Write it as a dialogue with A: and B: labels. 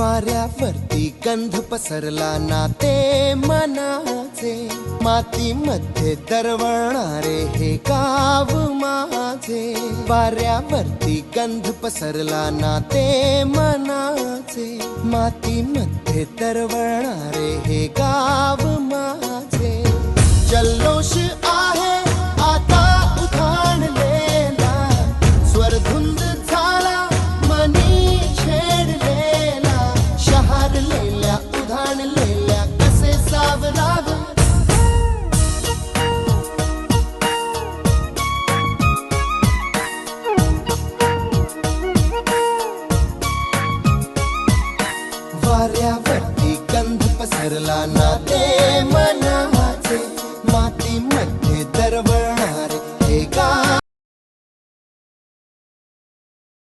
A: वाऱ्यावरती गंध पसरला ना ते मनाचे, मातीमध्ये दरवळणारे हे गाव माझे. वाऱ्यावरती गंध पसरला ना ते मनाचे, मातीमध्ये दरवळणारे हे गाव माझे. जल्लोष आहे आता उधाणलेला, स्वरधुंद झाला मनी छेडलेला. शहारलेल्या उधाणलेल्या कसे सावरावे, वाऱ्यावरती गंध पसरला ना